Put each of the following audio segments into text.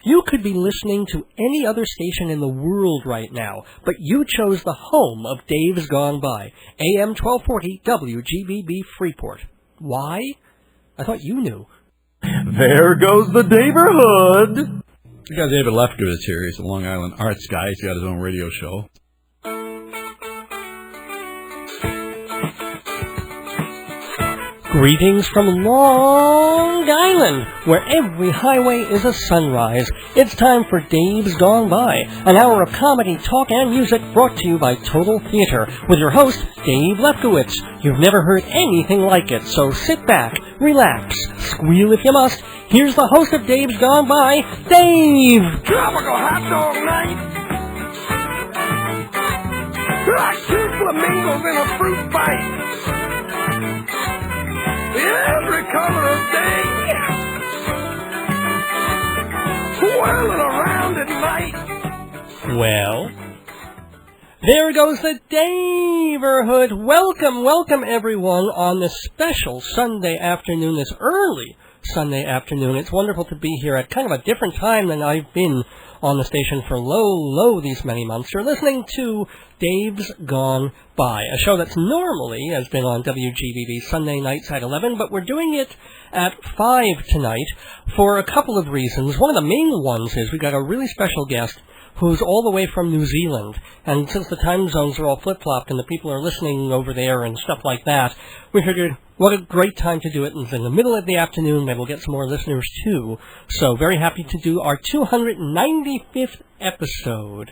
You could be listening to any other station in the world right now, but you chose the home of Dave's Gone By, AM 1240 WGBB Freeport. Why? I thought you knew. There goes the neighborhood. We got David Lefkowitz here. He's a Long Island arts guy. He's got his own radio show. Greetings from Long Island, where every highway is a sunrise. It's time for Dave's Gone By, an hour of comedy, talk, and music brought to you by Total Theater, with your host, Dave Lefkowitz. You've never heard anything like it, so sit back, relax, squeal if you must. Here's the host of Dave's Gone By, Dave! Tropical hot dog night! Like two flamingos in a fruit fight! Every color of day, swirling around at night. Well, there goes the neighborhood. Welcome everyone on this special Sunday afternoon, this early Sunday afternoon. It's wonderful to be here at kind of a different time than I've been on the station for these many months. You're listening to Dave's Gone By, a show that's normally has been on WGBB Sunday nights at 11, but we're doing it at 5 tonight for a couple of reasons. One of the main ones is we've got a really special guest who's all the way from New Zealand, and since the time zones are all flip-flopped and the people are listening over there and stuff like that, we figured what a great time to do it. It's in the middle of the afternoon. Maybe we'll get some more listeners, too. So very happy to do our 295th episode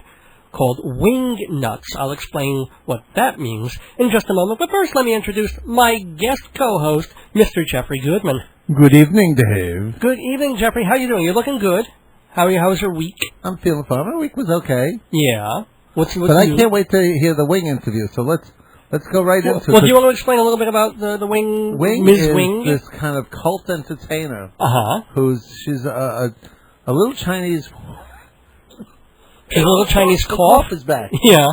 called Wing Nuts. I'll explain what that means in just a moment. But first, let me introduce my guest co-host, Mr. Jeffrey Goodman. Good evening, Dave. Good evening, Jeffrey. How are you doing? You're looking good. How was your week? I'm feeling fine. My week was okay. Yeah. What's but I can't wait to hear the Wing interview, so let's go right into it. Well, do you want to explain a little bit about the Wing? Ms. Wing? This kind of cult entertainer. Uh-huh. She's a little Chinese... A little Chinese cough? Is back. Yeah.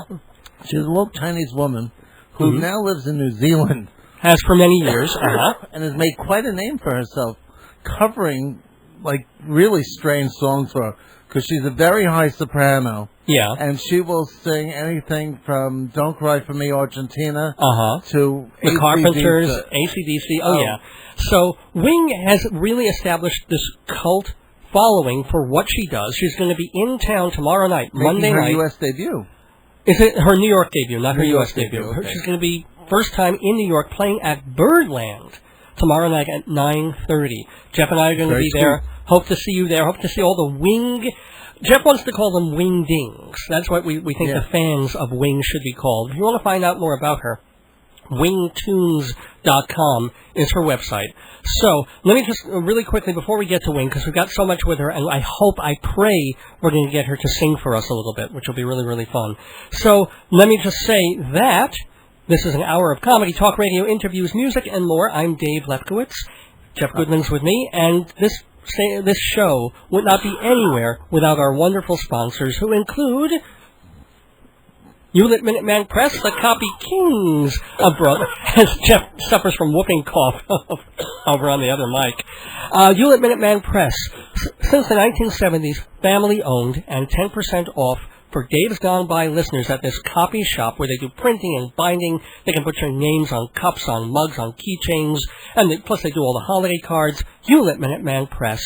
She's a little Chinese woman who now lives in New Zealand. Has for many years. Uh-huh. And has made quite a name for herself, covering, like, really strange songs for her. Because she's a very high soprano. Yeah. And she will sing anything from Don't Cry For Me, Argentina, to The Carpenters, AC/DC. Oh, yeah. So Wing has really established this cult following for what she does. She's going to be in town tomorrow night, Monday night. Her U.S. debut. Is it her New York debut, not her U.S. debut? Okay. She's going to be first time in New York playing at Birdland tomorrow night at 9:30. Jeff and I are going to be there. Hope to see you there. Hope to see all the Wing. Jeff wants to call them Wingdings. That's what we think the fans of Wing should be called. If you want to find out more about her, wingtunes.com is her website. So, let me just really quickly, before we get to Wing, because we've got so much with her, and I pray we're going to get her to sing for us a little bit, which will be really, really fun. So, let me just say that this is an hour of comedy, talk radio, interviews, music, and more. I'm Dave Lefkowitz. Jeff Goodman's with me, and this show would not be anywhere without our wonderful sponsors, who include Hewlett Minuteman Press, the copy kings of Broadway, as Jeff suffers from whooping cough over on the other mic. Hewlett Minuteman Press, since the 1970s, family-owned and 10% off for Dave's Gone By listeners at this copy shop where they do printing and binding. They can put your names on cups, on mugs, on keychains, and plus they do all the holiday cards. Hewlett Minuteman Press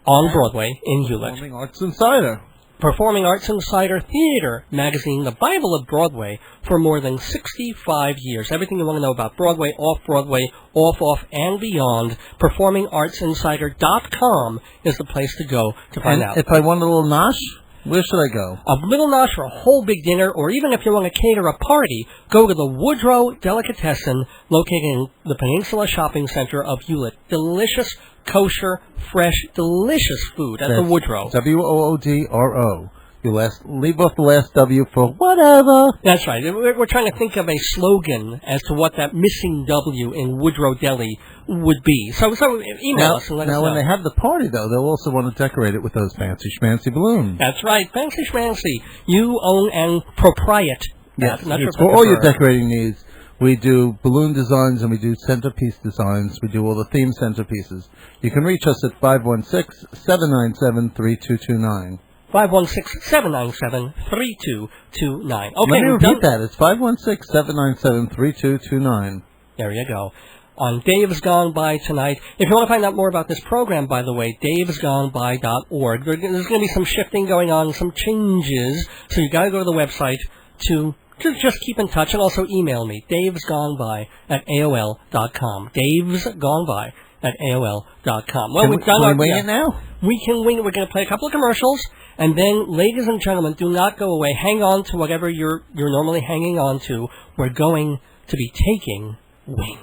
on Broadway in Hewlett. Performing Arts Insider. Performing Arts Insider Theater magazine, the Bible of Broadway, for more than 65 years. Everything you want to know about Broadway, off-Broadway, off, and beyond. PerformingArtsInsider.com is the place to go to find out. If I want a little nosh, where should I go? A little nosh for a whole big dinner, or even if you want to cater a party, go to the Woodrow Delicatessen, located in the Peninsula Shopping Center of Hewlett. Delicious, kosher, fresh, delicious food at the Woodrow. WOODRO. You leave off the last W for whatever. That's right. We're trying to think of a slogan as to what that missing W in Woodrow Deli would be. So email us and let us know. Now, when they have the party, though, they'll also want to decorate it with those fancy schmancy balloons. That's right. Fancy schmancy. You own and propriate. Yes. For all your decorating needs, We do balloon designs and we do centerpiece designs. We do all the theme centerpieces. You can reach us at 516-797-3229. 516-797-3229. Okay, Let me repeat that. It's 516-797-3229. There you go. On Dave's Gone By tonight. If you want to find out more about this program, by the way, davesgoneby.org. There's going to be some shifting going on, some changes, so you got to go to the website to just keep in touch, and also email me, davesgoneby@aol.com. davesgoneby@aol.com. Well, we've done Can we wing it now? We can wing it. We're going to play a couple of commercials, and then, ladies and gentlemen, do not go away. Hang on to whatever you're normally hanging on to. We're going to be taking wing.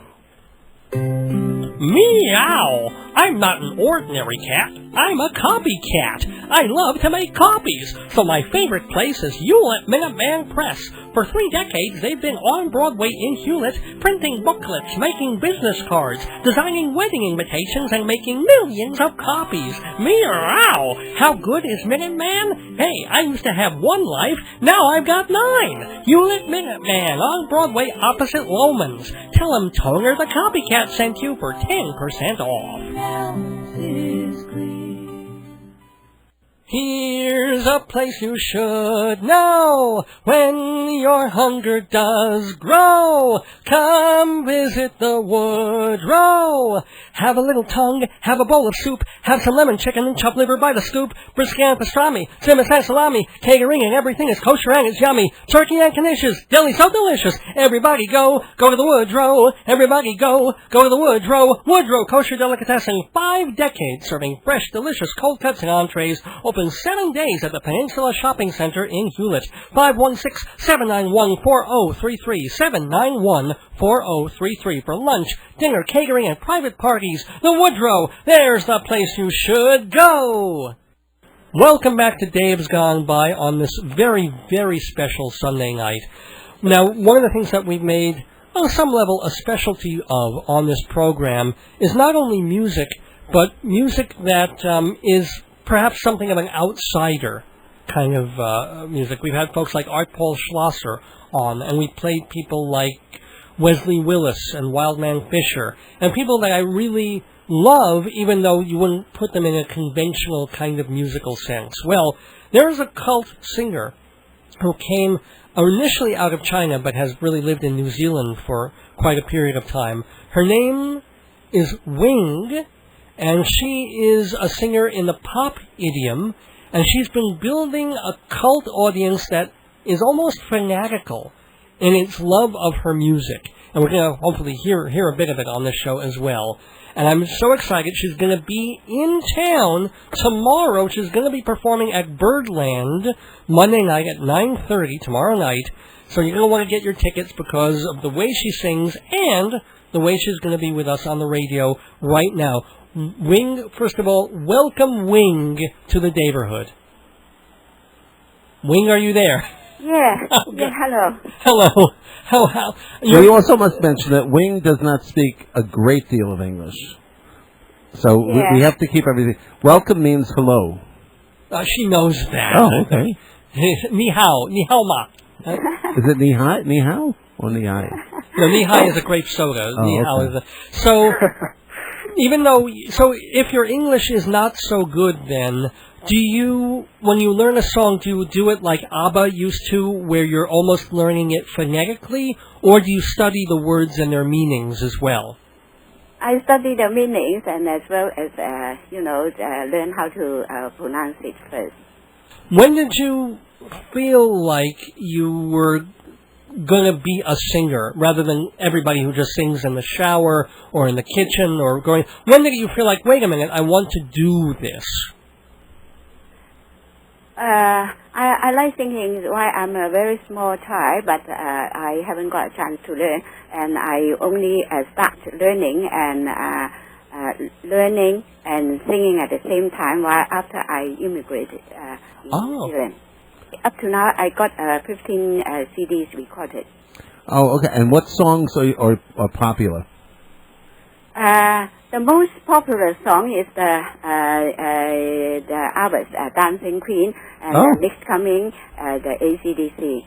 Meow! I'm not an ordinary cat. I'm a copycat. I love to make copies, so my favorite place is Hewlett Minuteman Press. For 3 decades, they've been on Broadway in Hewlett, printing booklets, making business cards, designing wedding invitations, and making millions of copies. Meow! How good is Minuteman? Hey, I used to have 1 life, now I've got 9. Hewlett Minuteman on Broadway opposite Lomans. Tell them Toner the Copycat sent you for 10% off. Here's a place you should know when your hunger does grow. Come visit the Woodrow. Have a little tongue, have a bowl of soup, have some lemon chicken and chopped liver by the scoop, brisket and pastrami, simmer and salami, catering and everything is kosher and it's yummy. Turkey and knishes, deli so delicious. Everybody go to the Woodrow. Everybody go to the Woodrow. Woodrow Kosher Delicatessen, 5 decades serving fresh, delicious cold cuts and entrees. Open 7 days at the Peninsula Shopping Center in Hewlett. 516-791-4033. 791-4033 for lunch, dinner, catering, and private parties. The Woodrow, there's the place you should go. Welcome back to Dave's Gone By on this very, very special Sunday night. Now, one of the things that we've made, on some level, a specialty of on this program is not only music, but music that is perhaps something of an outsider kind of music. We've had folks like Art Paul Schlosser on, and we played people like Wesley Willis and Wildman Fisher, and people that I really love, even though you wouldn't put them in a conventional kind of musical sense. Well, there's a cult singer who came initially out of China, but has really lived in New Zealand for quite a period of time. Her name is Wing, and she is a singer in the pop idiom, and she's been building a cult audience that is almost fanatical in its love of her music. And we're going to hopefully hear a bit of it on this show as well. And I'm so excited. She's going to be in town tomorrow. She's going to be performing at Birdland Monday night at 9:30 tomorrow night. So you're going to want to get your tickets because of the way she sings and the way she's going to be with us on the radio right now. Wing, first of all, welcome Wing to the Daverhood. Wing, are you there? Yeah, yeah, hello. Hello. How? Well, you also must mention that Wing does not speak a great deal of English. So we have to keep everything. Welcome means hello. She knows that. Oh, okay. Ni hao ma. Is it ni hao or ni hai? No, ni hai is a grape soda. Oh, Ni hao okay. is if your English is not so good, then do you, when you learn a song, do you do it like ABBA used to, where you're almost learning it phonetically, or do you study the words and their meanings as well? I study the meanings and as well as, learn how to pronounce it first. When did you feel like you were going to be a singer rather than everybody who just sings in the shower or in the kitchen or going? When did you feel like, wait a minute, I want to do this? I like singing while I'm a very small child, but I haven't got a chance to learn, and I only start learning and singing at the same time while after I immigrated in New Zealand. Up to now, I got 15 CDs recorded. Oh, okay. And what songs are popular? The most popular song is the ABBA's Dancing Queen, and next coming, the AC/DC.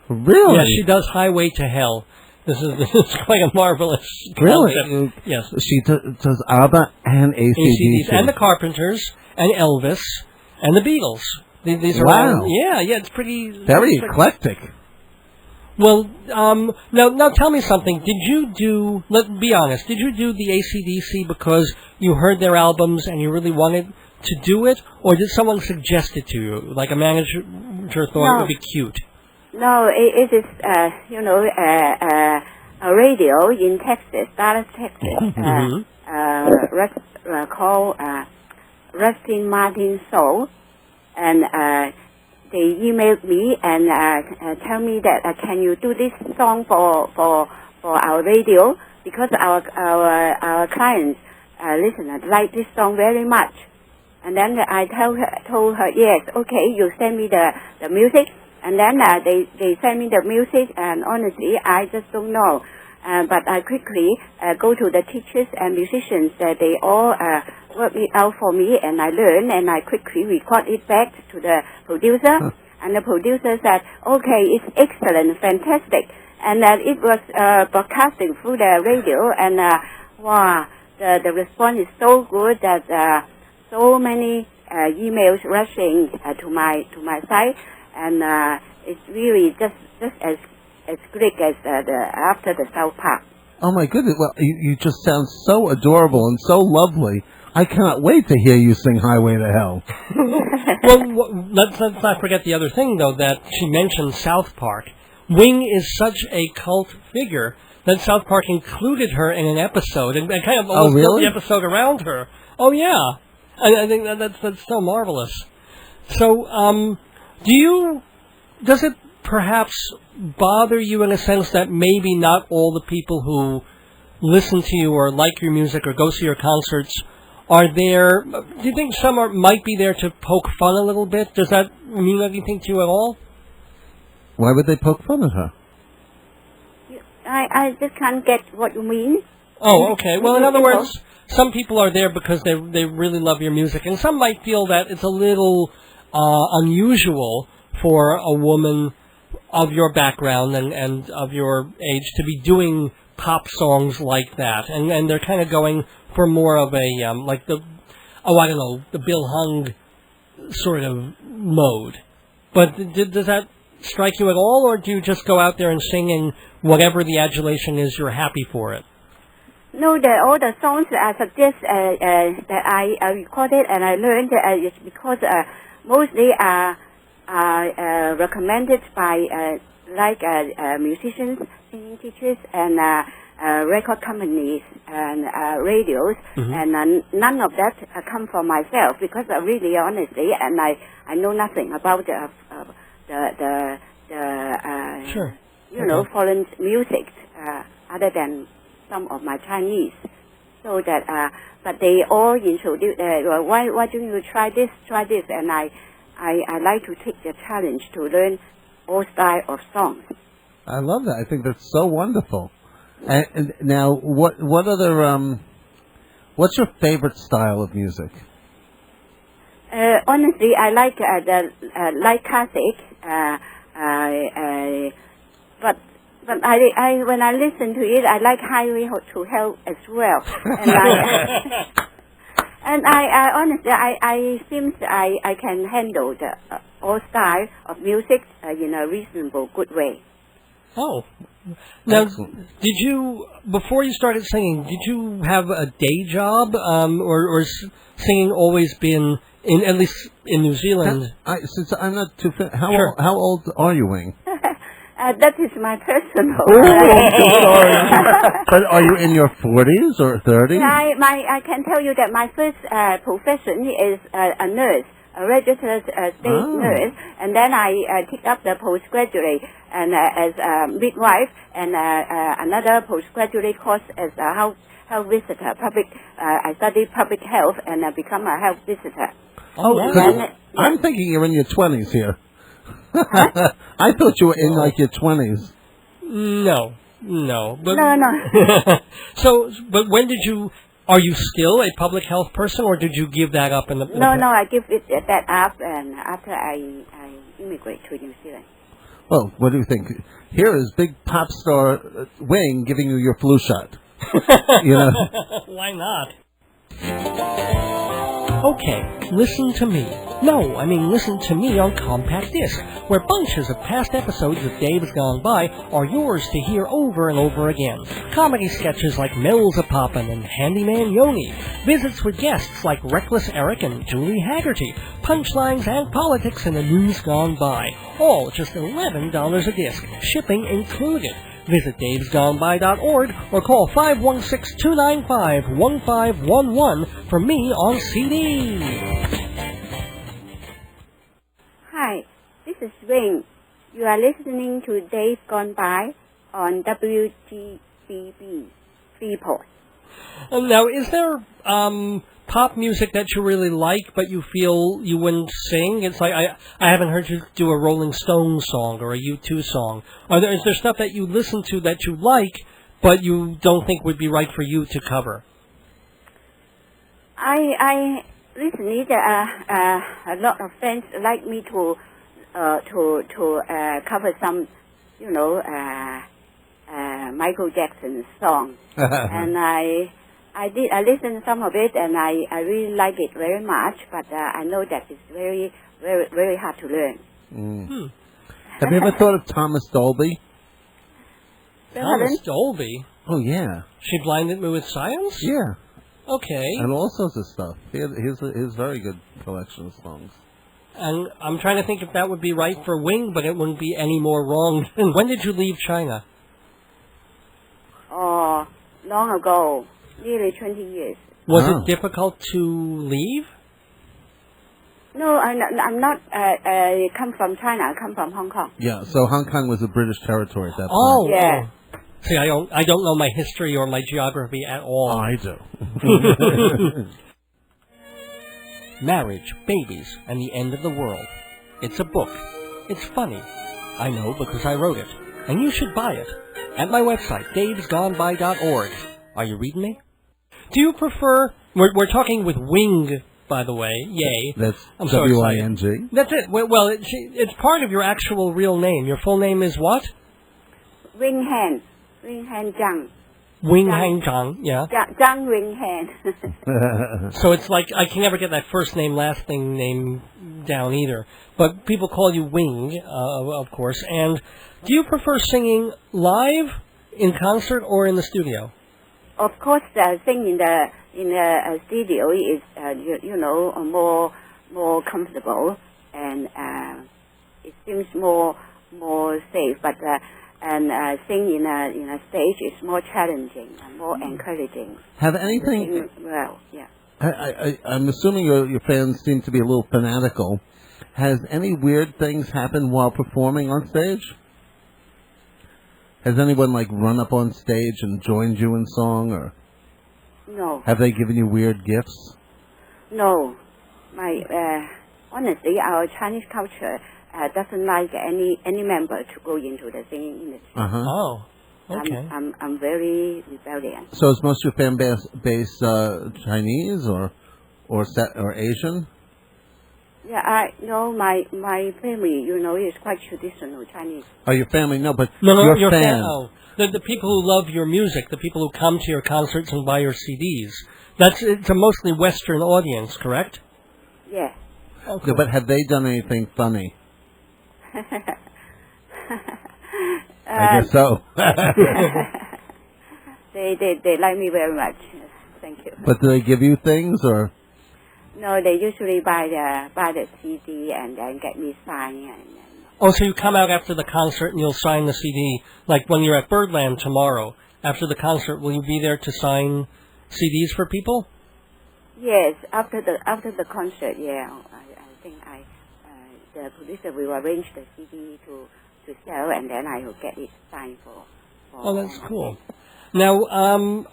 Really? Yeah, she does Highway to Hell. This is quite a marvelous Really? concept. Yes. She does ABBA and AC/DC. And the Carpenters, and Elvis, and the Beatles. These are wow. all, yeah, it's pretty... Very eclectic. Well, now tell me something. Did you do, let's be honest, did you do the AC/DC because you heard their albums and you really wanted to do it, or did someone suggest it to you, like a manager thought it would be cute? No, it is, a radio in Texas, Dallas, Texas, called Rustin Martin Soul, and they emailed me and tell me that can you do this song for our radio, because our clients, listeners like this song very much. And then I told her, yes, okay, you send me the music. And then they send me the music, and honestly, I just don't know. But I quickly go to the teachers and musicians. They all work it out for me, and I learn, and I quickly record it back to the producer. And the producer said, okay, it's excellent, fantastic. And it was broadcasting through the radio, and wow, the response is so good that so many emails rushing to my site. And it's really just as great as after the South Park. Oh my goodness! Well, you just sound so adorable and so lovely. I cannot wait to hear you sing "Highway to Hell." Well, let's not forget the other thing, though, that she mentioned South Park. Wing is such a cult figure that South Park included her in an episode and kind of built the episode around her. Oh yeah, I think that's so marvelous. So, does it perhaps bother you in a sense that maybe not all the people who listen to you or like your music or go see your concerts are there? Do you think some might be there to poke fun a little bit? Does that mean anything to you at all? Why would they poke fun at her? I just can't get what you mean. Oh, okay. Well, in other words, some people are there because they really love your music, and some might feel that it's a little unusual for a woman of your background and of your age to be doing pop songs like that, and they're kind of going for more of a like the Bill Hung sort of mode. But does that strike you at all, or do you just go out there and sing, and whatever the adulation is, you're happy for it? No, all the songs I suggest that I recorded and I learned is because mostly are recommended by musicians, singing teachers, and record companies and radios, and none of that come from myself, because really, honestly, and I know nothing about foreign music other than some of my Chinese. So that, but they all introduce. Why don't you try this, and I like to take the challenge to learn all style of songs. I love that. I think that's so wonderful. And now, what other what's your favorite style of music? Honestly, I like the light classic. But I when I listen to it, I like Highway to Hell as well. And I honestly, I seems I can handle the all style of music in a reasonable, good way. Oh. Now, did you, before you started singing, did you have a day job, or singing always been, at least in New Zealand? Since I'm not too fit, how old are you, Wing? That is my personal. But are you in your 40s or 30s? I can tell you that my first profession is a nurse, a registered state nurse, and then I took up the postgraduate and as a midwife, and another postgraduate course as a health visitor. I studied public health and become a health visitor. Oh, I'm thinking you're in your 20s here. Huh? I thought you were in like your 20s. No. But, no. So, but when did you? Are you still a public health person, or did you give that up in the? No, I give that up, and after I immigrate to New Zealand. Well, what do you think? Here is big pop star Wing giving you your flu shot. You know? Why not? Okay, listen to me. No, I mean listen to me on compact disc, where bunches of past episodes of Dave's Gone By are yours to hear over and over again. Comedy sketches like Mills a Poppin' and Handyman Yoni, visits with guests like Reckless Eric and Julie Haggerty, punchlines and politics in the news gone by, all just $11 a disc, shipping included. Visit davesgoneby.org or call 516-295-1511 for me on CD. Hi, this is Wing. You are listening to Days Gone By on WGBB Freeport. Now, is there pop music that you really like, but you feel you wouldn't sing? It's like I haven't heard you do a Rolling Stones song or a U2 song. Is there stuff that you listen to that you like, but you don't think would be right for you to cover? I recently a lot of friends like me to cover some, Michael Jackson song, and I listened some of it, and I really like it very much. But I know that it's very, very, very hard to learn. Mm. Have you ever thought of Thomas Dolby? Thomas Dolby? Oh yeah. She blinded me with science? Yeah. Okay. And all sorts of stuff. Here's very good collection of songs. And I'm trying to think if that would be right for Wing, but it wouldn't be any more wrong. And when did you leave China? Oh, long ago, nearly 20 years. Was it difficult to leave? No, I'm not. I come from China. I come from Hong Kong. Yeah. So Hong Kong was a British territory at that point. Oh, yeah. Oh. See, I don't know my history or my geography at all. I do. Marriage, Babies, and the End of the World. It's a book. It's funny. I know because I wrote it. And you should buy it. At my website, davesgoneby.org. Are you reading me? Do you prefer... We're talking with Wing, by the way. Yay. That's I'm so W-I-N-G. excited. That's it. Well, it's part of your actual real name. Your full name is what? Wing Han Zhang. Wing Han Zhang, yeah. Zhang Wing Han. So it's like, I can never get that first name, last name down either. But people call you Wing, of course. And do you prefer singing live, in concert, or in the studio? Of course, singing in the studio is more comfortable, and it seems more safe. But singing in a stage is more challenging and more encouraging. Have anything? Well, yeah. I'm assuming your fans seem to be a little fanatical. Has any weird things happened while performing on stage? Has anyone run up on stage and joined you in song, or no? Have they given you weird gifts? No, honestly, our Chinese culture doesn't like any member to go into the singing industry. Oh, okay. I'm very rebellious. So is most of your fan base Chinese or Asian? Yeah, my family, is quite traditional Chinese. Oh, your family? No, but your your fans. Oh, the people who love your music, the people who come to your concerts and buy your CDs. It's a mostly Western audience, correct? Yeah. Okay. Yeah, but have they done anything funny? I guess so. They like me very much. Thank you. But do they give you things, or? No, they usually buy the CD and then get me signed. Oh, so you come out after the concert and you'll sign the CD, like when you're at Birdland tomorrow. After the concert, will you be there to sign CDs for people? Yes, after the concert, yeah. I think the producer will arrange the CD to sell, and then I will get it signed for. Oh, that's cool. Now,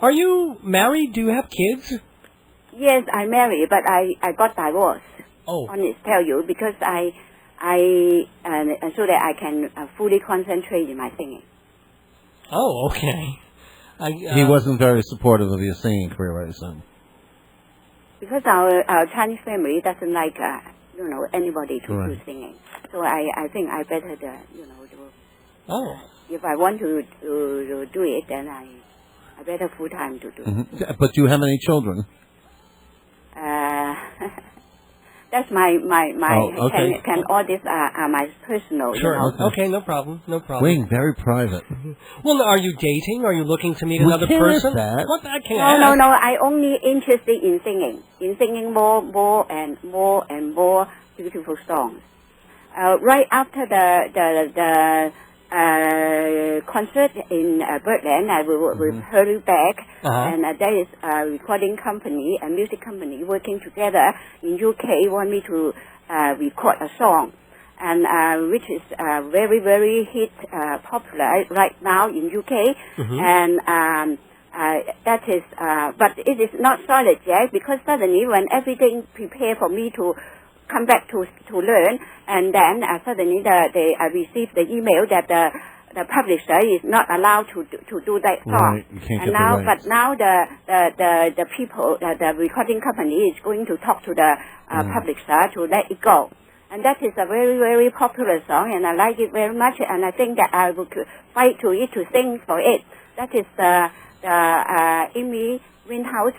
are you married? Do you have kids? Yes, I'm married, but I got divorced. Oh. Honest tell you, because so that I can fully concentrate in my singing. Oh, okay. He wasn't very supportive of your singing career, I assume. Because our Chinese family doesn't like anybody to Right. do singing. So I think I better, do, Oh. if I want to do it, then I better full time to do it. Mm-hmm. But do you have any children? That's my Oh, okay. can all this are my personal, Sure. Okay, no problem. No problem. Wing, very private. Well, are you dating? Are you looking to meet We another can't ask person? that. What I can No, ask. no. I only interested in singing more and more beautiful songs. Right after the concert in Birdland, I will hurry back, and there is a recording company, a music company working together in UK, want me to record a song, and which is very, very hit, popular right now in UK, and that is, but it is not solid yet, because suddenly when everything prepared for me to come back to learn, and then suddenly I received the email that the publisher is not allowed to do that song. Right, you can't and get now, the rights. but now the people, the recording company is going to talk to the publisher to let it go. And that is a very, very popular song, and I like it very much, and I think that I will fight to sing for it. That is the Amy Winehouse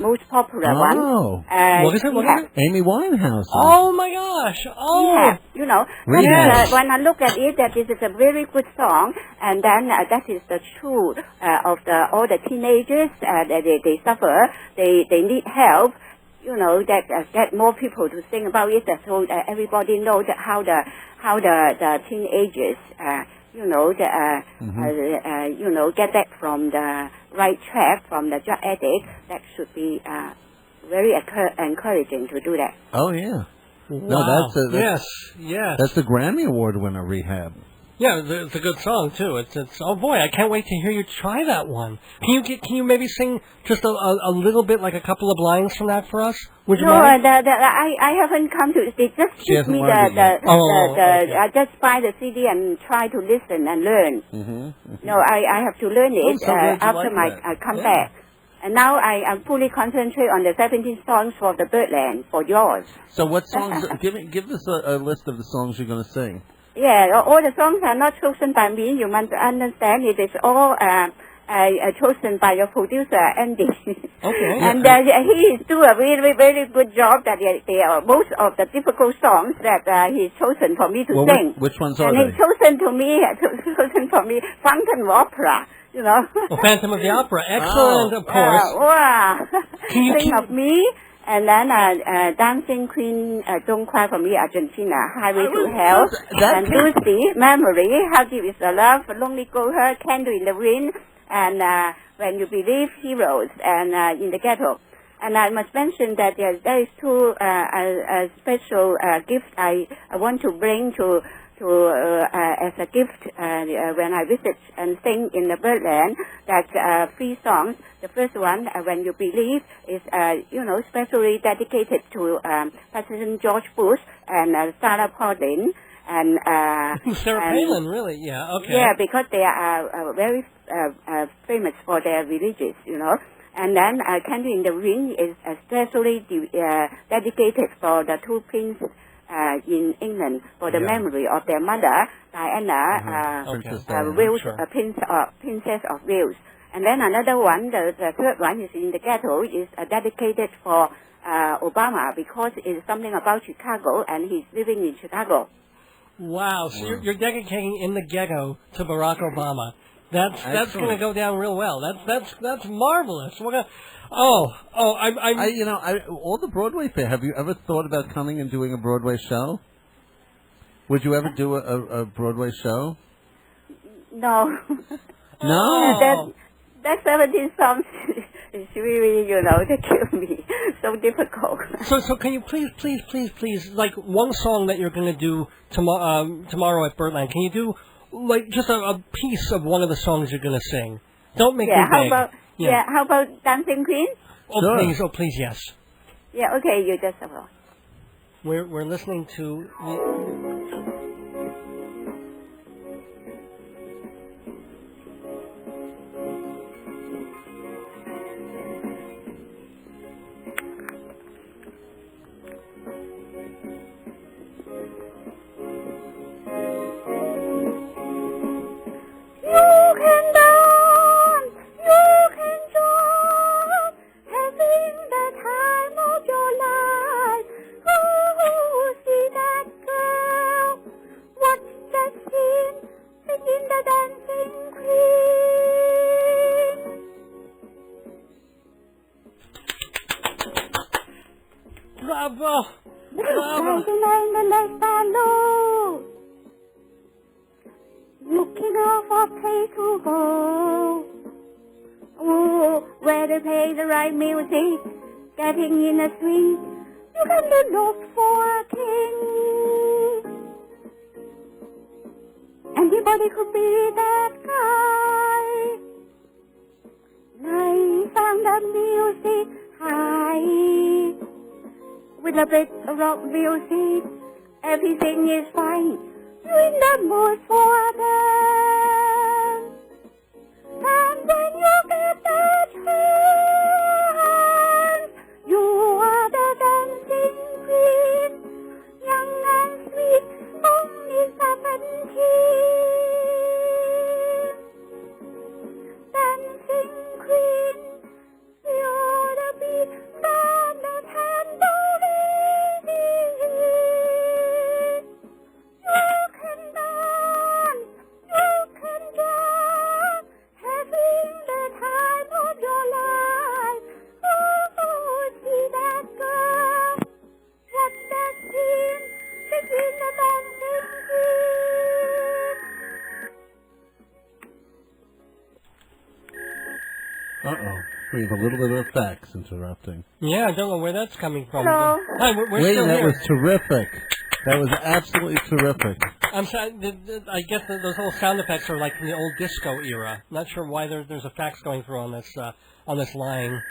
most popular one. Oh. What is it? What is it? Amy Winehouse. Oh my gosh! Oh. Yeah, Rehab. when I look at it, that this is a very good song, and then that is the truth of all the teenagers that they suffer, they need help. That get more people to sing about it, so everybody knows that how the teenagers get back from the right track from the drug addict. That should be very encouraging to do that. Oh, yeah. Wow. No, yes. That's the Grammy Award winner, Rehab. Yeah, it's a good song too. It's oh boy, I can't wait to hear you try that one. Can you maybe sing just a little bit, like a couple of lines from that for us? Would you No, mind? I haven't come to. They just She give hasn't me learned it yet. Okay. I just buy the CD and try to listen and learn. No, I have to learn it so glad you after like that. I come back. And now I'm fully concentrate on the 17 songs for the Birdland for yours. So what songs? give us a list of the songs you're going to sing. Yeah, all the songs are not chosen by me. You must understand it is all chosen by your producer, Andy. Okay. And he is doing a very, very good job. That they are most of the difficult songs that he's chosen for me to sing. Which ones are And they? he's chosen for me Phantom Opera. Oh, Phantom of the Opera. Excellent, of course. Wow. Can Sing of Me. And then Dancing Queen, Don't Cry for Me, Argentina, Highway to Hell, and Lucy, Memory, How Deep Is the Love, Lonely Go Her, Candle in the Wind, and When You Believe, Heroes, and In the Ghetto. And I must mention that there is two special gifts I want to bring to as a gift when I visit and sing in the Birdland. That 3 songs. The first one, When You Believe, is specially dedicated to President George Bush and Sarah Palin and Sarah Palin, really? Yeah. Okay. Yeah, because they are very famous for their religious, And then Candle in the Wind is especially dedicated for the 2 princes in England for the memory of their mother, Diana, Wales, Princess of Wales. And then another one, the third one is In the Ghetto, is dedicated for Obama because it's something about Chicago, and he's living in Chicago. Wow. So you're dedicating In the Ghetto to Barack Obama. That's going to go down real well. That's marvelous. We're gonna, all the Broadway fair. Have you ever thought about coming and doing a Broadway show? Would you ever do a Broadway show? No. No. That 17 songs is really, they kill me. So difficult. So can you please, like one song that you're going to do tomorrow at Birdland, can you do like just a piece of one of the songs you're going to sing? Don't make me beg. How about Dancing Queen? Oh, sure. please, yes. Yeah, okay, you just... We're listening to... Bravo! Bravo! Looking out for a place to go. Oh, where they play the right music, getting in a swing. You can look for a king. Anybody could be that guy. Nice on the music high. With a bit of rock music, everything is fine. You're in the mood for them. And when you get that hand, you are the dancing queen, young and sweet, only 17. Dancing queen, you ought to be from the tambourine. You can dance, you can dance, having the time of your life. Oh, see that girl, what's that scene between the dancing queen? Uh-oh. We have a little bit of fax interrupting. Yeah, I don't know where that's coming from. Hello. Hi, we're Wait, still that here. was terrific. That was absolutely terrific. I'm sorry. I guess that those little sound effects are like from the old disco era. Not sure why there's a fax going through on this line.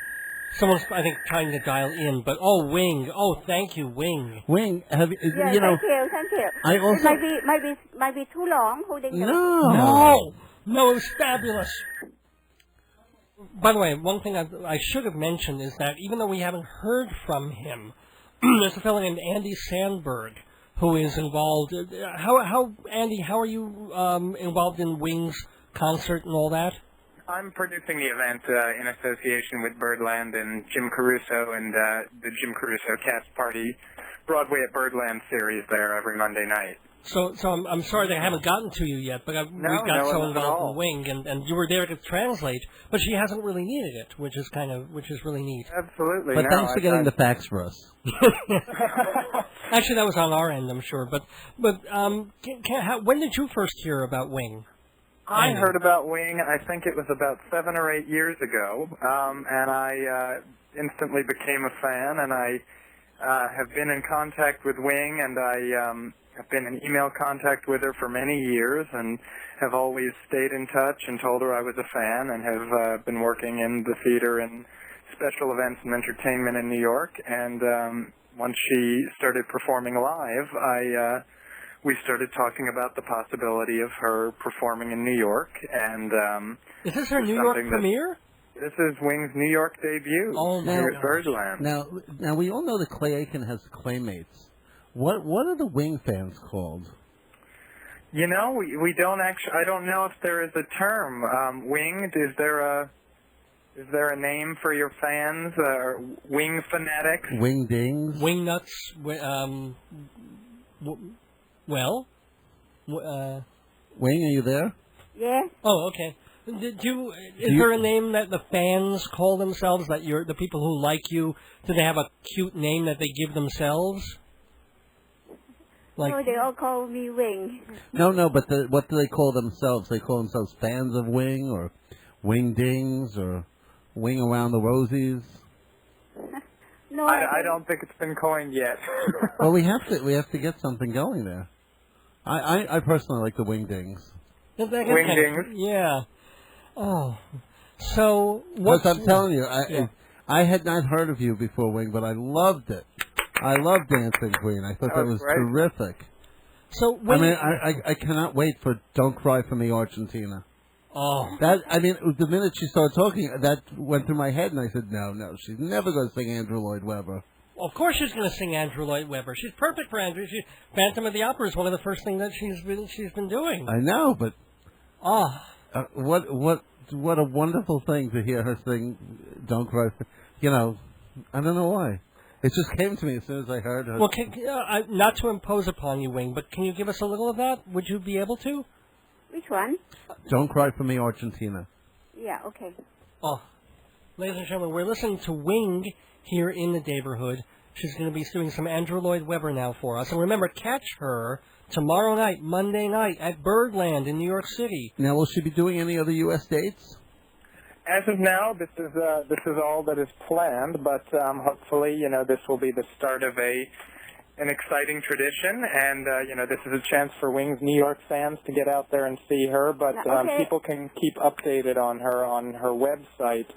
Someone's, I think, trying to dial in. But Wing. Oh, thank you, Wing. Wing, have you, Yes, you know, thank you. I also... It might be too long holding the... No, it was fabulous. By the way, one thing I should have mentioned is that even though we haven't heard from him, there's a fellow named Andy Sandberg who is involved. Andy, how are you involved in Wing's concert and all that? I'm producing the event in association with Birdland and Jim Caruso and the Jim Caruso Cast Party Broadway at Birdland series there every Monday night. So I'm sorry that I haven't gotten to you yet, but we got so involved in Wing, and you were there to translate, but she hasn't really needed it, which is really neat. Absolutely. But thanks for getting the fax for us. Actually, that was on our end, I'm sure. But when did you first hear about Wing? I heard about Wing, I think it was about 7 or 8 years ago, and I instantly became a fan, and I have been in contact with Wing, and I have been in email contact with her for many years, and have always stayed in touch and told her I was a fan, and have been working in the theater and special events and entertainment in New York, and once she started performing live, we started talking about the possibility of her performing in New York, and is this her New York premiere? This is Wing's New York debut here at Birdland. Now we all know that Clay Aiken has Claymates. What are the Wing fans called? You know, we don't actually. I don't know if there is a term. Winged, is there a name for your fans? Wing fanatics? Wingdings? Wing nuts? Wing, are you there? Yeah. Oh, okay. Is there a name that the fans call themselves? That the people who like you, do they have a cute name that they give themselves? Oh, they all call me Wing. No, but what do they call themselves? They call themselves fans of Wing, or Wingdings, or Wing Around the Rosies? No, I don't think it's been coined yet. Well, we have to get something going there. I personally like the Wingdings. Wingdings? Yeah. Oh. So, what? Because I'm telling you, I had not heard of you before, Wing, but I loved it. I loved Dancing Queen. I thought that was terrific. So, I cannot wait for Don't Cry for Me, Argentina. Oh. The minute she started talking, that went through my head, and I said, no, she's never going to sing Andrew Lloyd Webber. Well, of course she's going to sing Andrew Lloyd Webber. She's perfect for Andrew. Phantom of the Opera is one of the first things that she's been doing. I know, but what a wonderful thing to hear her sing Don't Cry. I don't know why. It just came to me as soon as I heard her. Well, not to impose upon you, Wing, but can you give us a little of that? Would you be able to? Which one? Don't Cry for Me, Argentina. Yeah, okay. Oh, ladies and gentlemen, we're listening to Wing here in the neighborhood, She's going to be doing some Andrew Lloyd Webber now for us. And remember, catch her tomorrow night, Monday night, at Birdland in New York City. Now, will she be doing any other U.S. dates? As of now, this is all that is planned, but hopefully, this will be the start of an exciting tradition, and this is a chance for Wings New York fans to get out there and see her. But people can keep updated on her website,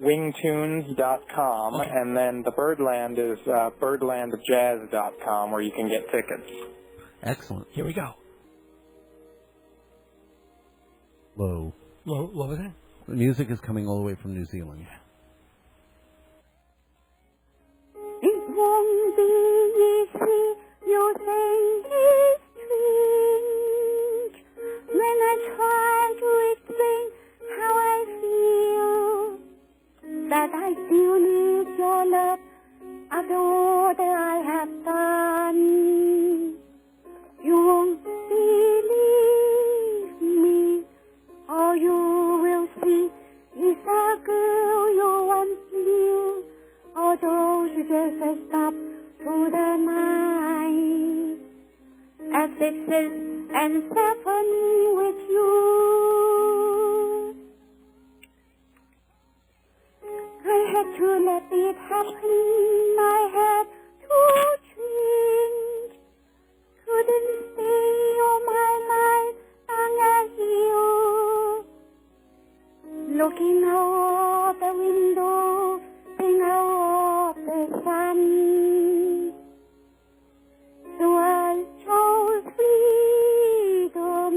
wingtunes.com, and then the Birdland is birdlandjazz.com, where you can get tickets. Excellent. Here we go. Whoa. What was it? The music is coming all the way from New Zealand. It won't be easy, you think it's strange, when I try to explain how I feel, that I still need your love after all that I have done. You won't believe me, all you will see is a girl you once knew, although she just a stop through the night, at 6 and 7 with you. I had to let it happen, I had to change, couldn't stay all my life long as you, looking out the window, think of the sun. So I chose freedom,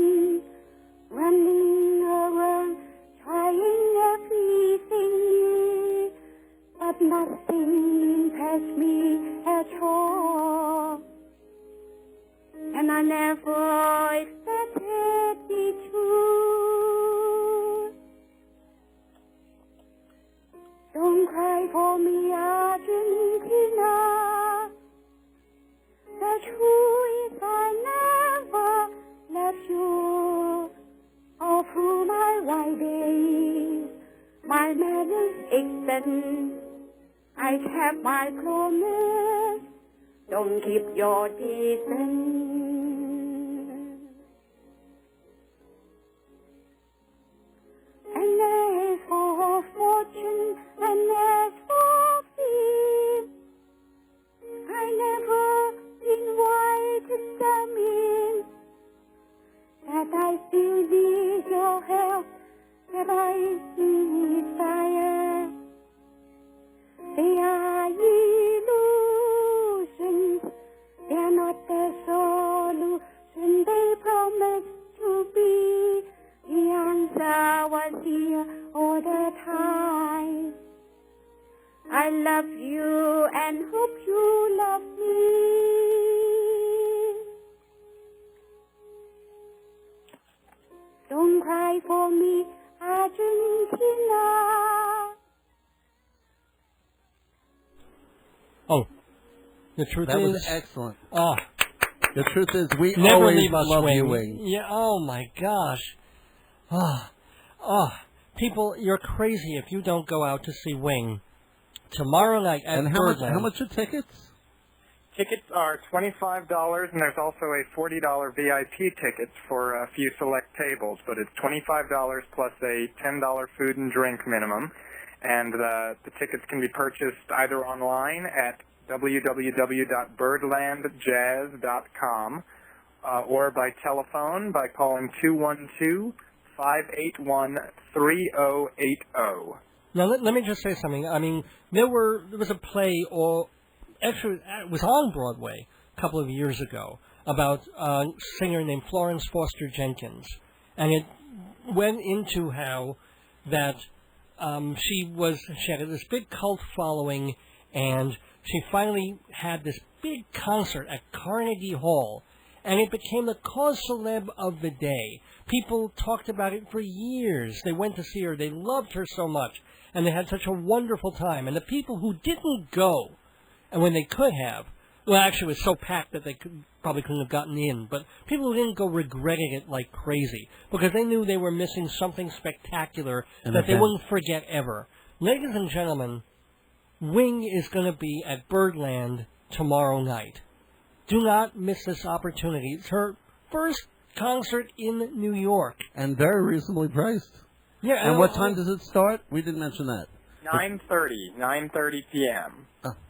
running around, trying everything new, but nothing impressed me at all. And I never expected it to. Don't cry for me, Argentina. The truth is I never left you. All through my white days, my manners extend. I kept my promise. Don't keep your distance. And as for fortune, and as for fame, I never invited them in. That I still need your help, that I desire. They are illusions, they are not the solution they promised to be. The answer was here all the time. I love you and hope you love me. Don't cry for me, Argentina. Oh, the truth That is... was excellent. Oh, The truth is, we never always leave us, love Wing. you, Wing. Yeah, oh my gosh. People, you're crazy if you don't go out to see Wing tomorrow night at And Birdland. how much are tickets? Tickets are $25, and there's also a $40 VIP ticket for a few select tables, but it's $25 plus a $10 food and drink minimum. And the tickets can be purchased either online at www.birdlandjazz.com or by telephone by calling 212-581-3080. Now, let me just say something. I mean, there was a play, or actually it was on Broadway a couple of years ago, about a singer named Florence Foster Jenkins. And it went into how that she had this big cult following, and she finally had this big concert at Carnegie Hall, and it became the cause célèbre of the day. People talked about it for years. They went to see her. They loved her so much, and they had such a wonderful time. And the people who didn't go, and when they could have, well, actually, it was so packed that they probably couldn't have gotten in, but people who didn't go regretted it like crazy, because they knew they were missing something spectacular that they wouldn't forget ever. Ladies and gentlemen, Wing is going to be at Birdland tomorrow night. Do not miss this opportunity. It's her first concert in New York. And very reasonably priced. Yeah. And what time does it start? We didn't mention that. 9:30 p.m.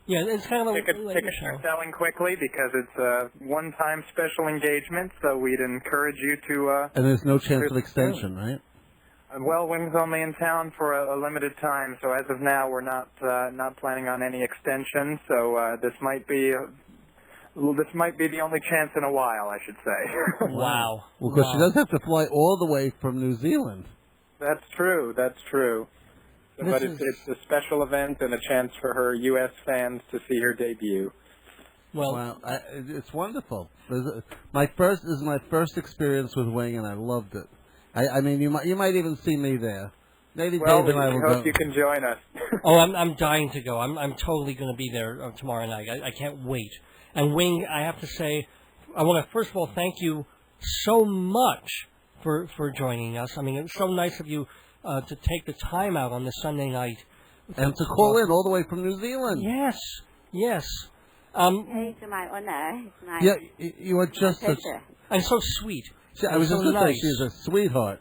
Yeah, it's kind of a Tickets are selling quickly because it's a one-time special engagement, so we'd encourage you to... and there's no chance of extension, right? Well, Wing's only in town for a limited time, so as of now we're not planning on any extension, so this might be the only chance in a while, I should say. Wow. Well, because she does have to fly all the way from New Zealand. That's true. But it's a special event and a chance for her U.S. fans to see her debut. Well, it's wonderful. This is my first experience with Wing, and I loved it. I mean, you might even see me there. Maybe well, Dave and I will go. hope you can join us. Oh, I'm dying to go. I'm totally going to be there tomorrow night. I can't wait. And Wing, I have to say, I want to first of all thank you so much for joining us. I mean, it's so nice of you to take the time out on this Sunday night. And to call in all the way from New Zealand. Yes. It's my honor. Yeah, you are just such... And so sweet. I was just going to say, she's a sweetheart.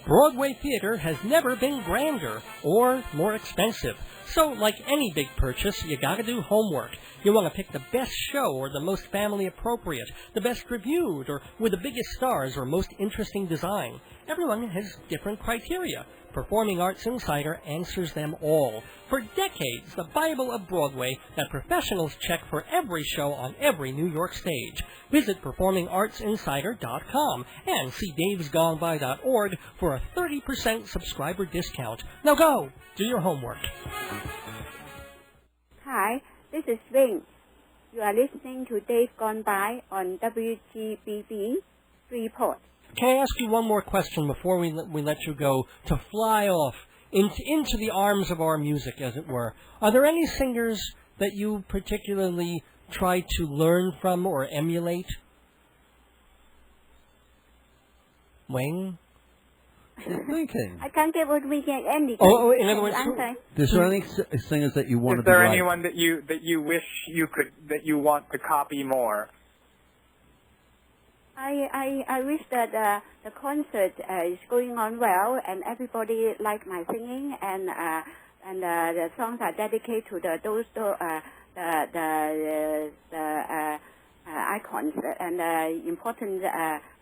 Broadway theater has never been grander or more expensive. So, like any big purchase, you gotta do homework. You want to pick the best show or the most family appropriate, the best reviewed, or with the biggest stars or most interesting design. Everyone has different criteria. Performing Arts Insider answers them all. For decades, the Bible of Broadway that professionals check for every show on every New York stage. Visit performingartsinsider.com and see davesgoneby.org for a 30% subscriber discount. Now go, do your homework. Hi, this is Wing. You are listening to Dave Gone By on WGBB Report. Can I ask you one more question before we let you go to fly off into the arms of our music, as it were? Are there any singers that you particularly try to learn from or emulate? Wing? I'm thinking. I can't get what we get anything. Oh, in other words, Is there any singers that you want to be Is there like? anyone that you wish you could, that you want to copy more? I wish that the concert is going on well and everybody like my singing and the songs are dedicated to the icons and important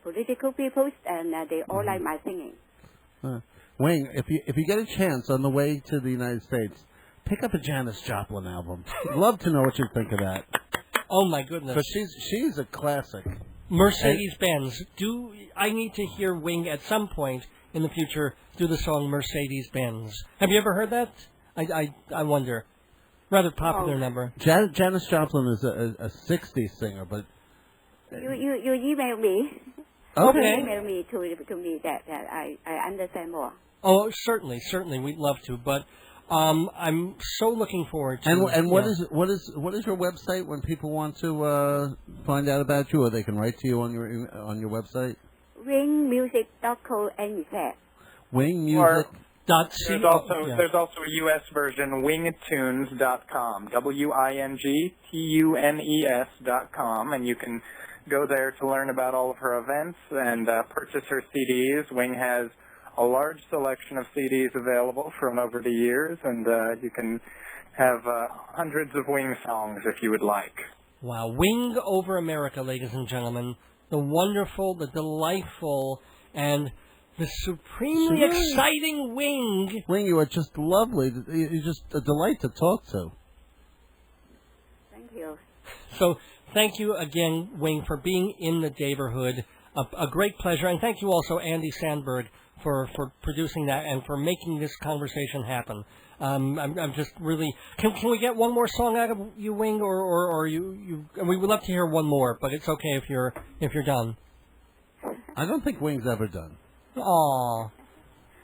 political people and they all like my singing. Wing, if you get a chance on the way to the United States, pick up a Janis Joplin album. I'd love to know what you think of that. Oh my goodness! But she's a classic. Mercedes-Benz. I need to hear Wing at some point in the future do the song Mercedes-Benz. Have you ever heard that? I wonder. Rather popular number. Janis Joplin is a 60s singer, but... You email me. Okay. You email me to me that I understand more. Oh, certainly, we'd love to, but I'm so looking forward to. And what is your website when people want to find out about you, or they can write to you on your website? Wingmusic.co.nz. Wingmusic. There's also a U.S. version, wingtunes.com, WINGTUNES.com, and you can go there to learn about all of her events and purchase her CDs. Wing has a large selection of CDs available from over the years, and you can have hundreds of Wing songs if you would like. Wow. Wing over America, ladies and gentlemen. The wonderful, the delightful, and the supremely exciting Wing. Wing, you are just lovely. You're just a delight to talk to. Thank you. So, thank you again, Wing, for being in the neighborhood. A great pleasure. And thank you also, Andy Sandberg, for producing that and for making this conversation happen. I'm just really... Can we get one more song out of you, Wing, or you? We would love to hear one more, but it's okay if you're done. I don't think Wing's ever done. Aw.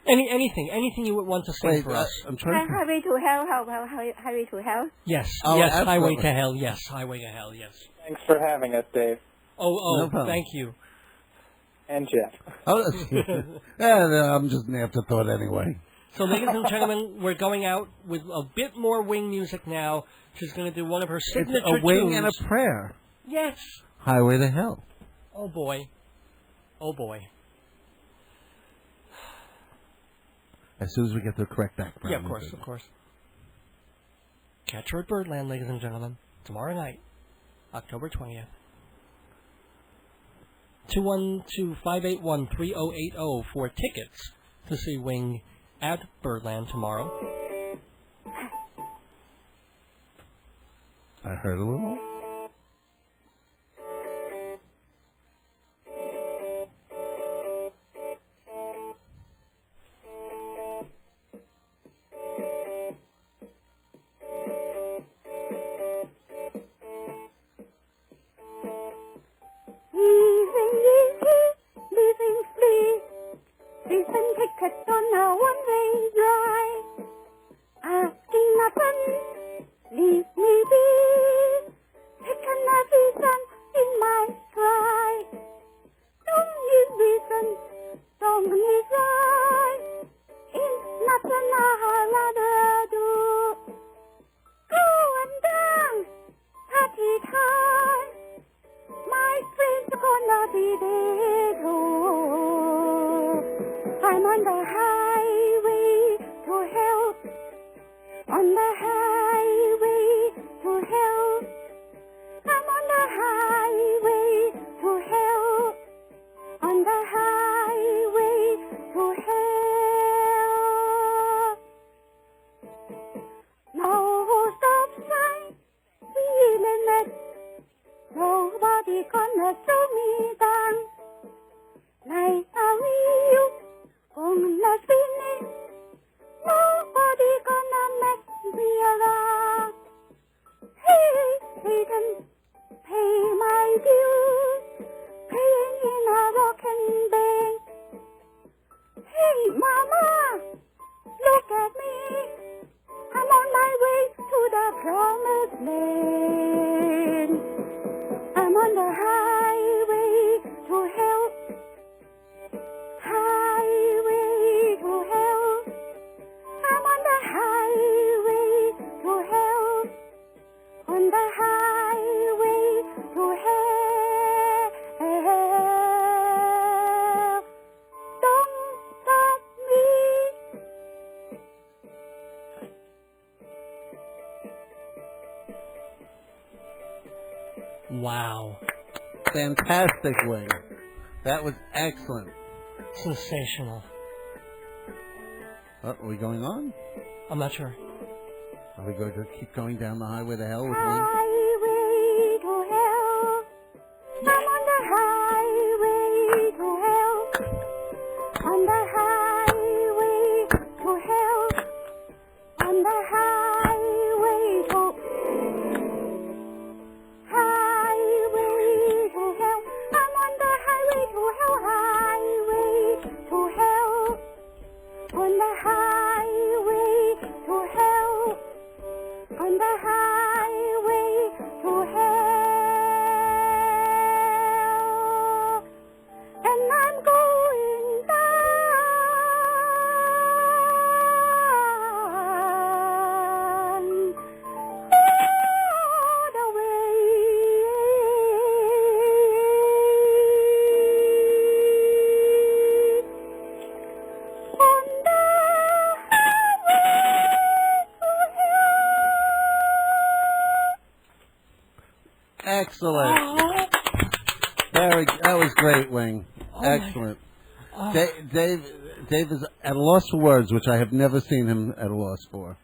Anything you would want to sing for us? I'm trying to... Highway to Hell, Highway to Hell? Yes, oh, yes, absolutely. Highway to Hell, yes, Highway to Hell, yes. Thanks for having us, Dave. No thank you. And Jeff. I'm just an afterthought anyway. So, ladies and gentlemen, we're going out with a bit more Wing music now. She's going to do one of her signature It's a wing tunes. and a prayer. Yes. Highway to Hell. Oh, boy. Oh, boy. As soon as we get the correct background. Yeah, of course, of course. Catch her at Birdland, ladies and gentlemen. Tomorrow night, October 20th. 212-581-3080 for tickets to see Wing at Birdland tomorrow. I heard a little. Wow. Fantastic, Wing. That was excellent. Sensational. Are we going on? I'm not sure. Are we going to keep going down the highway to hell with Wing? Highway to hell. I'm on the highway to hell. On the highway to hell. On the highway to hell. I'm on the highway to hell. Highway to hell. On the highway to hell. On the highway to hell, and I'm going down all the way. On the Excellent. That was great, Wing. Excellent. Dave is at a loss for words, which I have never seen him at a loss for.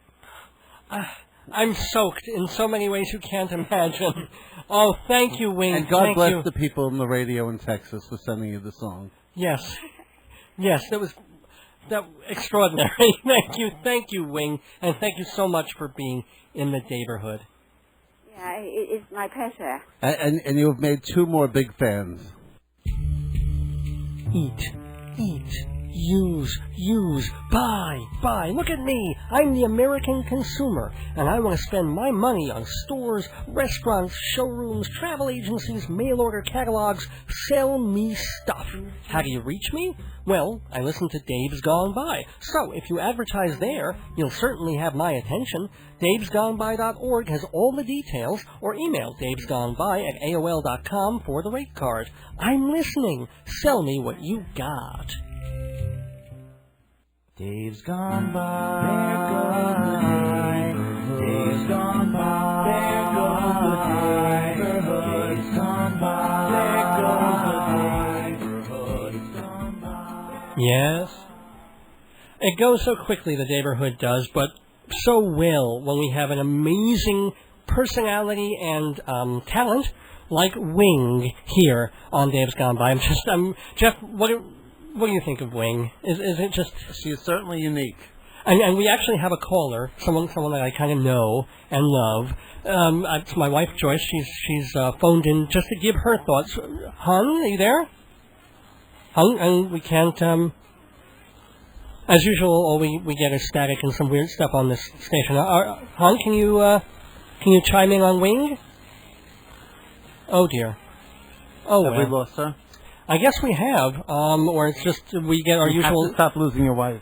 I'm soaked in so many ways you can't imagine. Oh, thank you, Wing. And God Thank bless you. the people in the radio in Texas for sending you the song. Yes. Yes, that was extraordinary. Thank you, Wing, and thank you so much for being in the neighborhood. Yeah, it's my pleasure. And you have made two more big fans. Eat, eat, use, buy. Look at me. I'm the American consumer, and I want to spend my money on stores, restaurants, showrooms, travel agencies, mail order catalogs. Sell me stuff. How do you reach me? Well, I listen to Dave's Gone By. So, if you advertise there, you'll certainly have my attention. davesgoneby.org has all the details, or email davesgoneby@aol.com for the rate card. I'm listening. Sell me what you got. Dave's gone by. Dave's gone by. There goes the neighborhood. Dave's gone by. There goes the neighborhood. It's gone by. Yes. It goes so quickly, the neighborhood does, but so well when we have an amazing personality and talent like Wing here on Dave's Gone By. Jeff, what do you think of Wing? Is it just... She is certainly unique. And we actually have a caller, someone that I kind of know and love. It's my wife, Joyce. She's phoned in just to give her thoughts. Hon, are you there? Hon, and we can't... As usual, all we get is static and some weird stuff on this station. Hon, can you chime in on Wing? Oh dear. Oh, Have we lost her? I guess we have, or it's just we get our usual... have to stop losing your wife.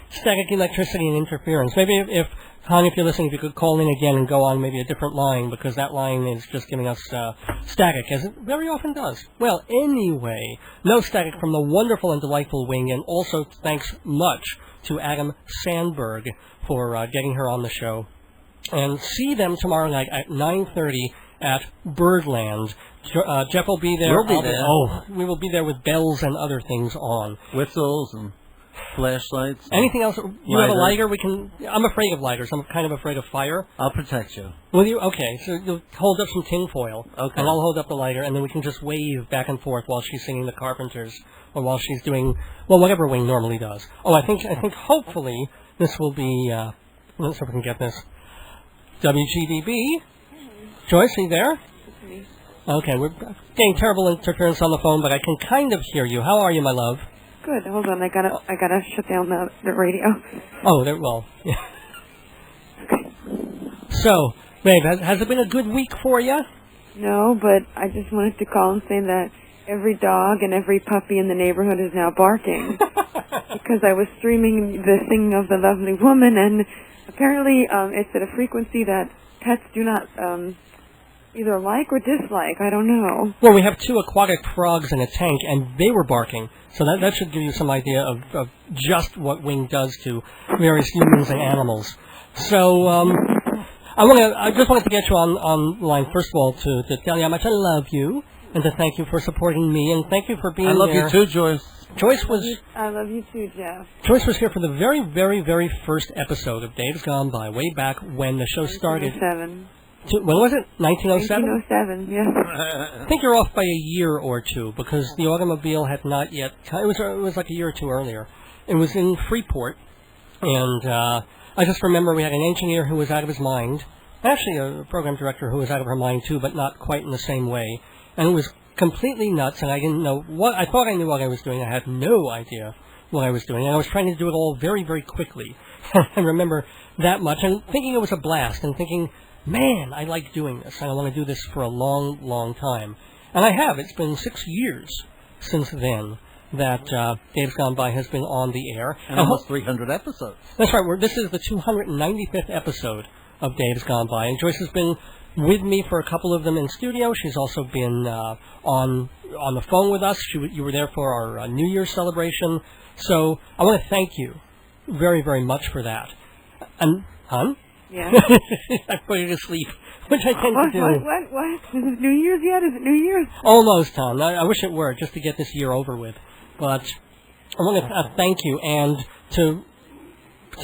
Static electricity and interference. Maybe if Hon, if you're listening, if you could call in again and go on maybe a different line, because that line is just giving us static, as it very often does. Well, anyway, no static from the wonderful and delightful Wing, and also thanks much to Andy Sandberg for getting her on the show. And see them tomorrow night at 9:30 at Birdland. Jeff will be there. We'll be there. We will be there with bells and other things on. Whistles and flashlights. Anything else? You have a lighter? I'm afraid of lighters. I'm kind of afraid of fire. I'll protect you. Will you? Okay. So you'll hold up some tin foil. Okay. And I'll hold up the lighter, and then we can just wave back and forth while she's singing the Carpenters, or while she's doing, well, whatever Wing normally does. Oh, I think hopefully this will be, let's see if we can get this. WGBB. Joyce, are you there? Okay, we're getting terrible interference on the phone, but I can kind of hear you. How are you, my love? Good. Hold on, I gotta shut down the radio. Oh, yeah. Okay. So, babe, has it been a good week for you? No, but I just wanted to call and say that every dog and every puppy in the neighborhood is now barking because I was streaming the singing of the lovely woman, and apparently it's at a frequency that pets do not either like or dislike. I don't know. Well, we have 2 aquatic frogs in a tank, and they were barking. So that should give you some idea of just what Wing does to various humans and animals. So I just wanted to get you on line, first of all, to tell you how much I love you, and to thank you for supporting me, and thank you for being there. I love you too, Joyce. I love you too, Jeff. Joyce was here for the very, very, very first episode of Dave's Gone By, way back when the show started. 1907. When was it? 1907? 1907, yes. I think you're off by a year or two, because the automobile had not yet... It was like a year or two earlier. It was in Freeport, and I just remember we had an engineer who was out of his mind, actually a program director who was out of her mind too, but not quite in the same way, and it was completely nuts, and I didn't know what... I thought I knew what I was doing. I had no idea what I was doing, and I was trying to do it all very, very quickly. I remember that much, and thinking it was a blast, and thinking... Man, I like doing this, and I want to do this for a long, long time. And I have. It's been 6 years since then that Dave's Gone By has been on the air. And almost 300 episodes. That's right. This is the 295th episode of Dave's Gone By. And Joyce has been with me for a couple of them in studio. She's also been on the phone with us. You were there for our New Year's celebration. So I want to thank you very, very much for that. And, hon? Yeah. I put you to sleep, which I tend to do. What? Is it New Year's yet? Is it New Year's? Almost, Tom. I wish it were, just to get this year over with. But I want to thank you, and to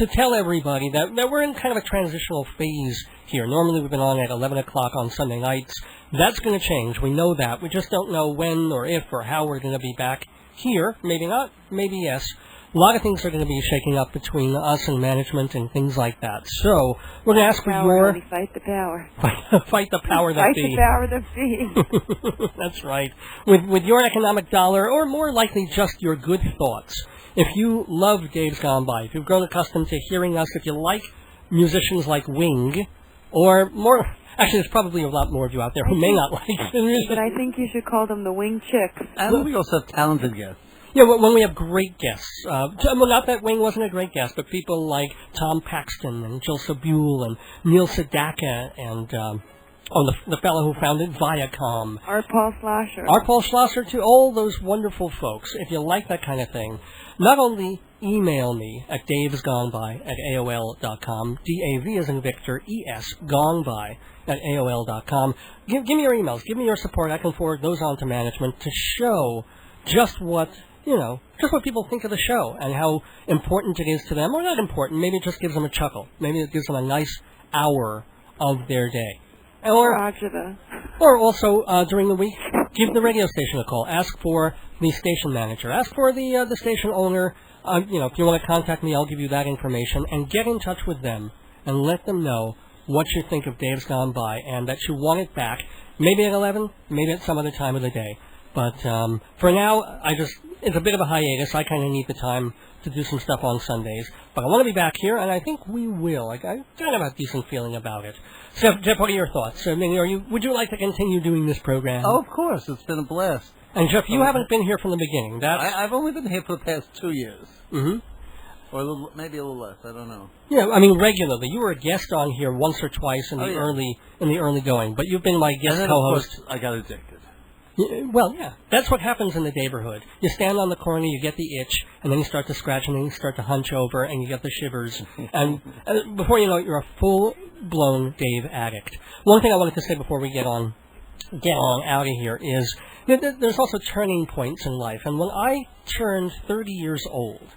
tell everybody that we're in kind of a transitional phase here. Normally we've been on at 11 o'clock on Sunday nights. That's going to change. We know that. We just don't know when or if or how we're going to be back here. Maybe not, maybe yes. A lot of things are going to be shaking up between us and management and things like that. So we're going to ask for your... Fight the power. Fight the power that Fight be. the power that be. That's right. With your economic dollar, or more likely just your good thoughts. If you love Dave's Gone By, if you've grown accustomed to hearing us, if you like musicians like Wing, or more... Actually, there's probably a lot more of you out there who may not like music. But I think you should call them the Wing Chicks. And we also have talented guests. Yeah, when we have great guests. Well, not that Wing wasn't a great guest, but people like Tom Paxton and Jill Sabule and Neil Sedaka and the fellow who founded Viacom. Art Paul Schlosser. Art Paul Schlosser, too. All those wonderful folks. If you like that kind of thing, not only email me at davesgoneby@aol.com, D-A-V as in Victor, E-S, goneby at AOL.com. Give me your emails. Give me your support. I can forward those on to management to show just what people think of the show and how important it is to them. Or not important. Maybe it just gives them a chuckle. Maybe it gives them a nice hour of their day. Or also, during the week, give the radio station a call. Ask for the station manager. Ask for the station owner. If you want to contact me, I'll give you that information. And get in touch with them and let them know what you think of Dave's Gone By and that you want it back. Maybe at 11, maybe at some other time of the day. But for now, it's a bit of a hiatus. I kind of need the time to do some stuff on Sundays. But I want to be back here, and I think we will. I kind of have a decent feeling about it. So, Jeff, what are your thoughts? I mean, would you like to continue doing this program? Oh, of course. It's been a blast. And, Jeff, you haven't been here from the beginning. I've only been here for the past 2 years. Mm-hmm. Or maybe a little less. I don't know. Yeah, I mean, regularly. You were a guest on here once or twice in the early going. But you've been my guest co-host. Of course, I got addicted. Well, yeah, that's what happens in the neighborhood. You stand on the corner, you get the itch, and then you start to scratch, and then you start to hunch over, and you get the shivers. And before you know it, you're a full-blown Dave addict. One thing I wanted to say before we get on out of here is there's also turning points in life. And when I turned 30 years old,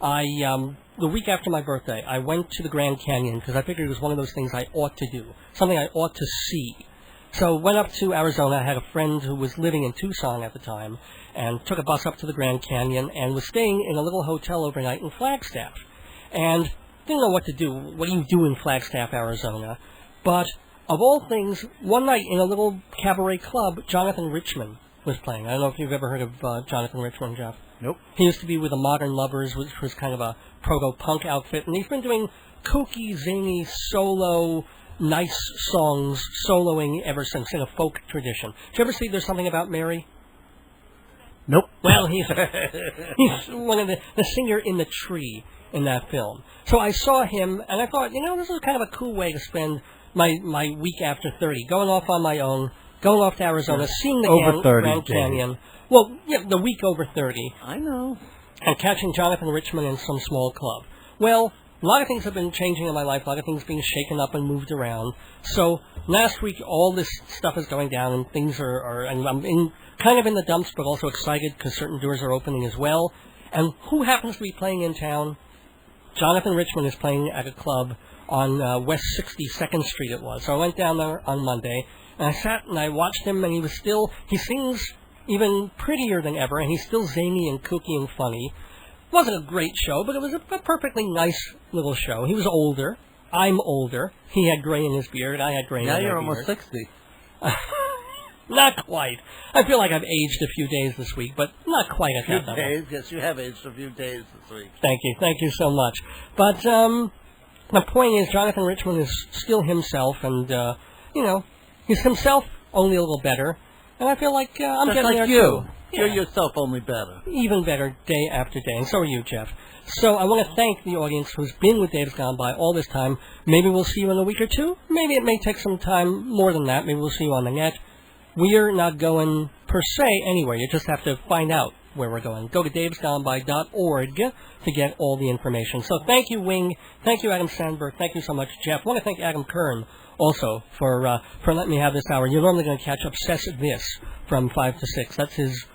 the week after my birthday, I went to the Grand Canyon because I figured it was one of those things I ought to do, something I ought to see. So went up to Arizona. I had a friend who was living in Tucson at the time and took a bus up to the Grand Canyon and was staying in a little hotel overnight in Flagstaff. And didn't know what to do. What do you do in Flagstaff, Arizona? But of all things, one night in a little cabaret club, Jonathan Richman was playing. I don't know if you've ever heard of Jonathan Richman, Jeff. Nope. He used to be with the Modern Lovers, which was kind of a proto-punk outfit, and he's been doing kooky, zany, solo, nice songs, soloing ever since in a folk tradition. Did you ever see There's Something About Mary? Nope. Well, he's one of the singer in the tree in that film. So I saw him, and I thought, this is kind of a cool way to spend my week after 30, going off on my own, going off to Arizona, seeing the Grand Canyon. Well, yeah, the week over 30. I know. And catching Jonathan Richman in some small club. Well, a lot of things have been changing in my life, a lot of things being shaken up and moved around. So last week, all this stuff is going down, and things and I'm kind of in the dumps, but also excited because certain doors are opening as well. And who happens to be playing in town? Jonathan Richman is playing at a club on West 62nd Street it was. So I went down there on Monday, and I sat and I watched him, and he sings even prettier than ever, and he's still zany and kooky and funny. It wasn't a great show, but it was a perfectly nice little show. He was older. I'm older. He had gray in his beard. I had gray in my beard. Now you're almost 60. Not quite. I feel like I've aged a few days this week, but not quite at that level. Days? Yes, you have aged a few days this week. Thank you so much. But the point is, Jonathan Richman is still himself, and he's himself, only a little better. And I feel like I'm just getting like there you. too. You're yourself, only better. Even better, day after day, and so are you, Jeff. So I want to thank the audience who's been with Dave's Gone By all this time. Maybe we'll see you in a week or two. Maybe it may take some time more than that. Maybe we'll see you on the net. We're not going per se anywhere. You just have to find out where we're going. Go to davesgoneby.org to get all the information. So thank you, Wing. Thank you, Adam Sandberg. Thank you so much, Jeff. I want to thank Adam Kern also for letting me have this hour. You're normally going to catch Obsess This from 5 to 6. That's his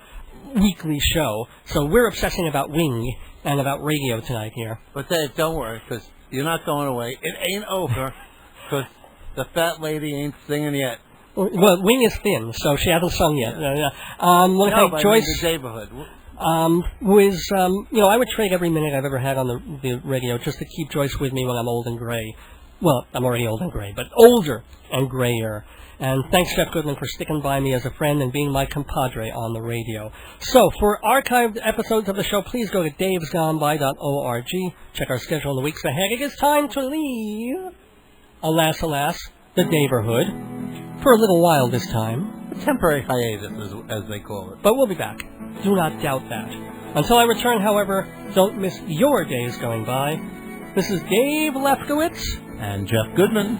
weekly show. So we're obsessing about Wing and about radio tonight here. But Dave, don't worry, because you're not going away. It ain't over, because the fat lady ain't singing yet. Well, Wing is thin, so she hasn't sung yet. I want to thank Joyce. The neighborhood. who is, I would trade every minute I've ever had on the radio just to keep Joyce with me when I'm old and gray. Well, I'm already old and gray, but older and grayer. And thanks, Jeff Goodman, for sticking by me as a friend and being my compadre on the radio. So, for archived episodes of the show, please go to davesgoneby.org. Check our schedule in the weeks ahead. It is time to leave, alas, the neighborhood, for a little while this time. A temporary hiatus, as they call it. But we'll be back. Do not doubt that. Until I return, however, don't miss your days going by. This is Dave Lefkowitz and Jeff Goodman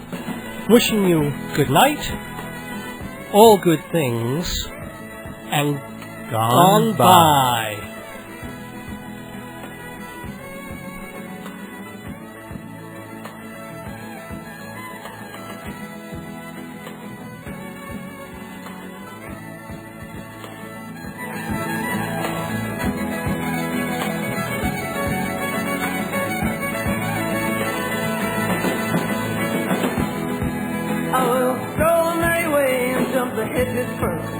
wishing you good night, all good things, and gone by. The hedges first.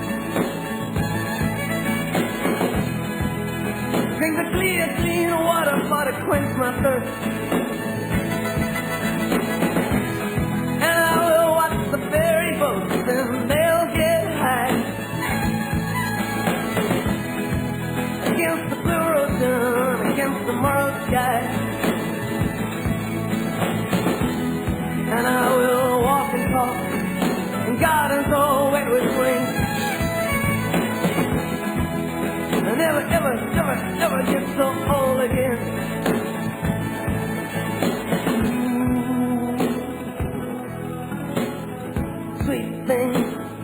Drink the clear, clean water for to quench my thirst. And I will watch the ferry boats and they'll get high against the blue ocean, against the morrow sky. And I will walk and talk gardens all wet with spring, and never, ever, ever, ever get so old again. Sweet thing.